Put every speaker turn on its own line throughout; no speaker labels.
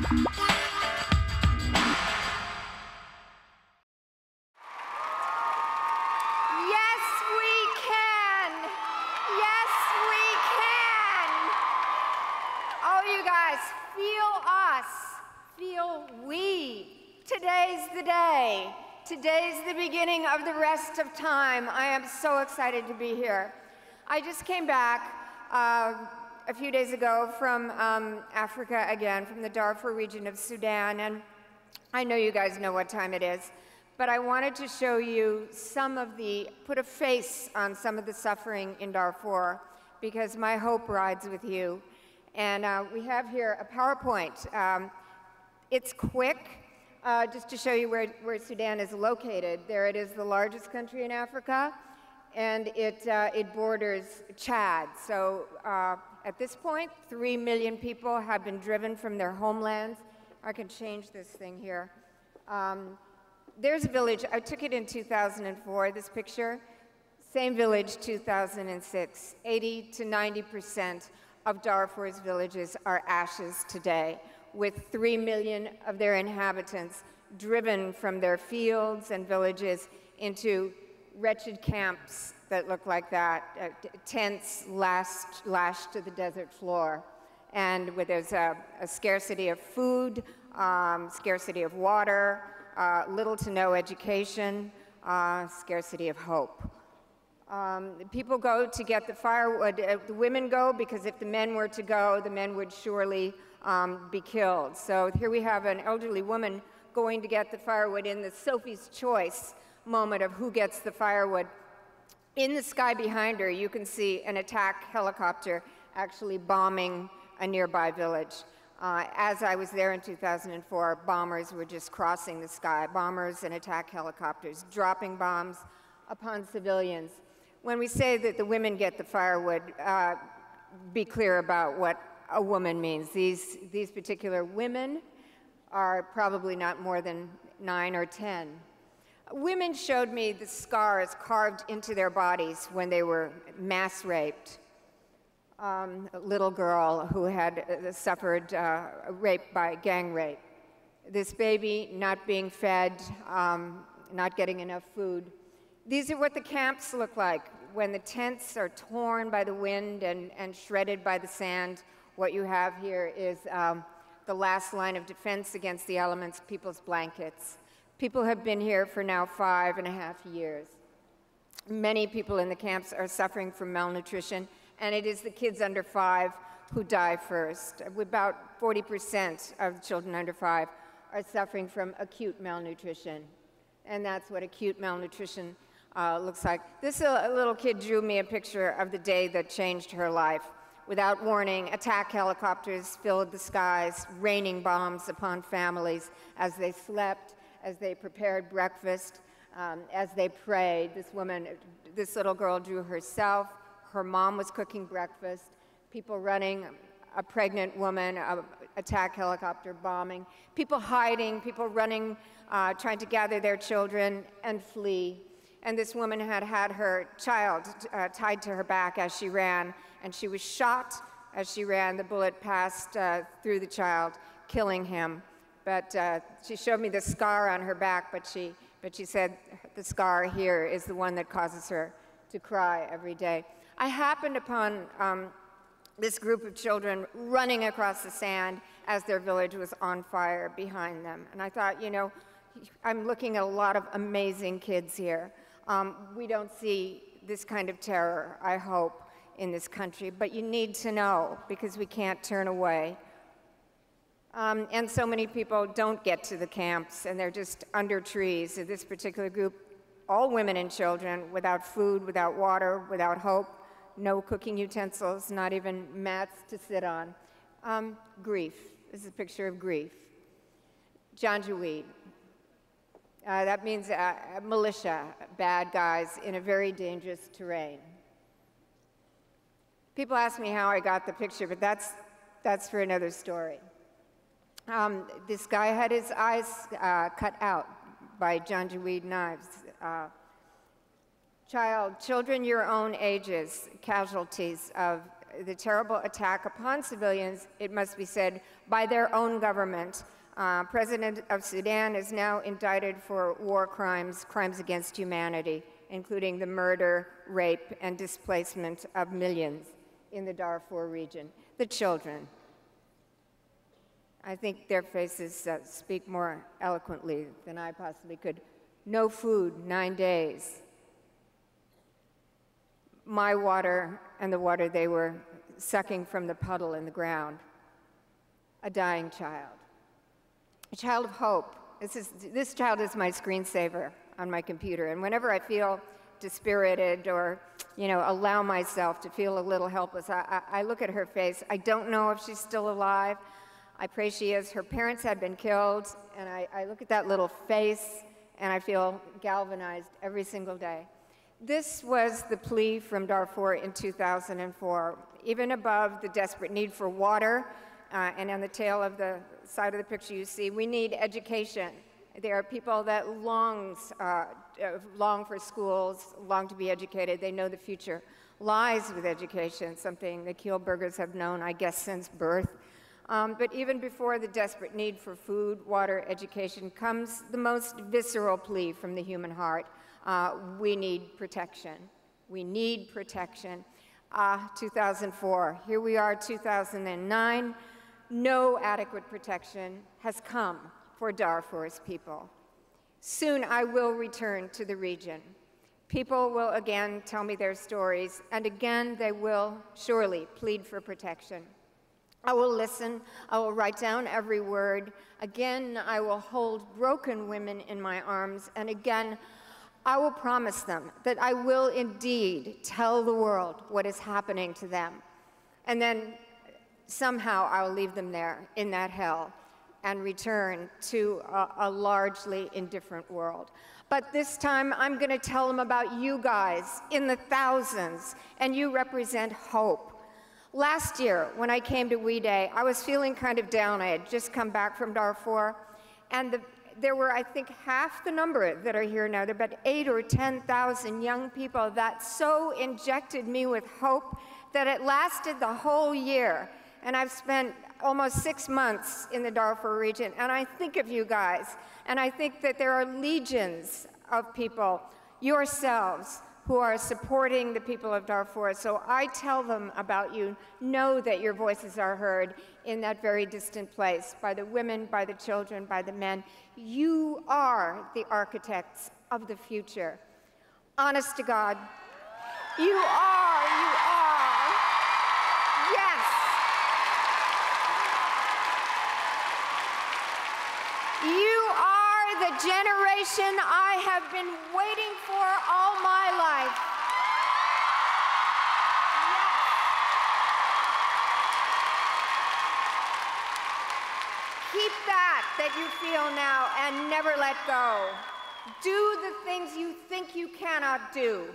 Yes, we can. Yes, we can. Oh, you guys, feel us. Feel we. Today's the day. Today's the beginning of the rest of time. I am so excited to be here. I just came back a few days ago from Africa again, from the Darfur region of Sudan, and I know you guys know what time it is, but I wanted to show you put a face on some of the suffering in Darfur, because my hope rides with you. And we have here a PowerPoint. It's quick, just to show you where Sudan is located. There it is, the largest country in Africa, and it borders Chad. So at this point, 3 million people have been driven from their homelands. I can change this thing here. There's a village, I took it in 2004, this picture. Same village, 2006. 80 to 90% of Darfur's villages are ashes today, with 3 million of their inhabitants driven from their fields and villages into wretched camps that look like that, tents lashed to the desert floor. And where there's a scarcity of food, scarcity of water, little to no education, scarcity of hope. People go to get the firewood. The women go because if the men were to go, the men would surely be killed. So here we have an elderly woman going to get the firewood in the Sophie's Choice moment of who gets the firewood. In the sky behind her, you can see an attack helicopter actually bombing a nearby village. As I was there in 2004, bombers were just crossing the sky, bombers and attack helicopters, dropping bombs upon civilians. When we say that the women get the firewood, be clear about what a woman means. These particular women are probably not more than 9 or 10. Women showed me the scars carved into their bodies when they were mass raped. A little girl who had suffered rape by gang rape. This baby not being fed, not getting enough food. These are what the camps look like when the tents are torn by the wind and shredded by the sand. What you have here is the last line of defense against the elements, people's blankets. People have been here for now 5.5 years. Many people in the camps are suffering from malnutrition, and it is the kids under 5 who die first. About 40% of children under 5 are suffering from acute malnutrition, and that's what acute malnutrition looks like. This little kid drew me a picture of the day that changed her life. Without warning, attack helicopters filled the skies, raining bombs upon families as they slept, as they prepared breakfast, as they prayed. This little girl drew herself. Her mom was cooking breakfast, people running, a pregnant woman, attack helicopter bombing, people hiding, people running, trying to gather their children and flee. And this woman had her child tied to her back as she ran, and she was shot as she ran. The bullet passed through the child, killing him. But she showed me the scar on her back, but she said the scar here is the one that causes her to cry every day. I happened upon this group of children running across the sand as their village was on fire behind them. And I thought, you know, I'm looking at a lot of amazing kids here. We don't see this kind of terror, I hope, in this country, but you need to know because we can't turn away. And so many people don't get to the camps, and they're just under trees. This particular group, all women and children, without food, without water, without hope, no cooking utensils, not even mats to sit on. Grief. This is a picture of grief. Janjaweed. That means militia, bad guys in a very dangerous terrain. People ask me how I got the picture, but that's for another story. This guy had his eyes cut out by Janjaweed knives. Children your own ages, casualties of the terrible attack upon civilians, it must be said, by their own government. President of Sudan is now indicted for war crimes, crimes against humanity, including the murder, rape, and displacement of millions in the Darfur region. The children. I think their faces speak more eloquently than I possibly could. No food, 9 days. My water and the water they were sucking from the puddle in the ground. A dying child. A child of hope. This child is my screensaver on my computer, and whenever I feel dispirited or, allow myself to feel a little helpless, I look at her face. I don't know if she's still alive. I pray she is. Her parents had been killed, and I look at that little face, and I feel galvanized every single day. This was the plea from Darfur in 2004. Even above the desperate need for water, and on the tail of the side of the picture you see, we need education. There are people that long for schools, long to be educated. They know the future lies with education, something the Kielburgers have known, I guess, since birth. But even before the desperate need for food, water, education comes the most visceral plea from the human heart. We need protection. We need protection. 2004, here we are, 2009. No adequate protection has come for Darfur's people. Soon I will return to the region. People will again tell me their stories, and again they will surely plead for protection. I will listen. I will write down every word. Again, I will hold broken women in my arms, and again, I will promise them that I will indeed tell the world what is happening to them. And then somehow I'll leave them there in that hell and return to a largely indifferent world. But this time I'm going to tell them about you guys in the thousands, and you represent hope. Last year, when I came to We Day, I was feeling kind of down. I had just come back from Darfur, and there were, I think, half the number that are here now. There are about 8,000 or 10,000 young people that so injected me with hope that it lasted the whole year. And I've spent almost 6 months in the Darfur region, and I think of you guys, and I think that there are legions of people, yourselves, who are supporting the people of Darfur. So I tell them about you. Know that your voices are heard in that very distant place, by the women, by the children, by the men. You are the architects of the future. Honest to God, you are, you are. Yes. You are the generation I have been waiting for all my life. Yes. Keep that you feel now and never let go. Do the things you think you cannot do.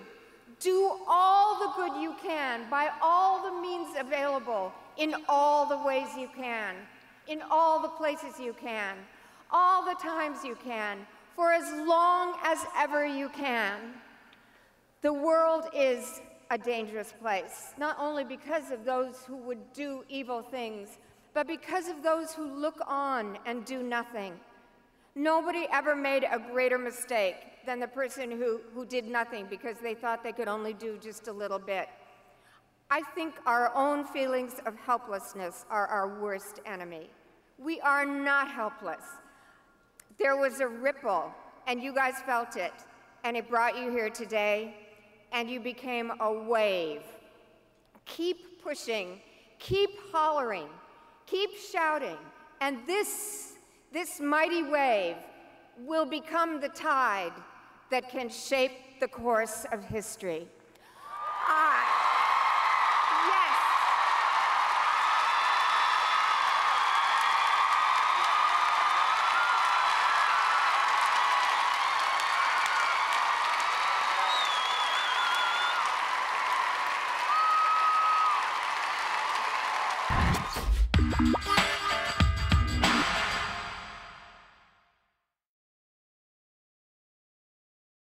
Do all the good you can by all the means available, in all the ways you can, in all the places you can, all the times you can, for as long as ever you can. The world is a dangerous place, not only because of those who would do evil things, but because of those who look on and do nothing. Nobody ever made a greater mistake than the person who did nothing because they thought they could only do just a little bit. I think our own feelings of helplessness are our worst enemy. We are not helpless. There was a ripple, and you guys felt it, and it brought you here today, and you became a wave. Keep pushing, keep hollering, keep shouting, and this mighty wave will become the tide that can shape the course of history.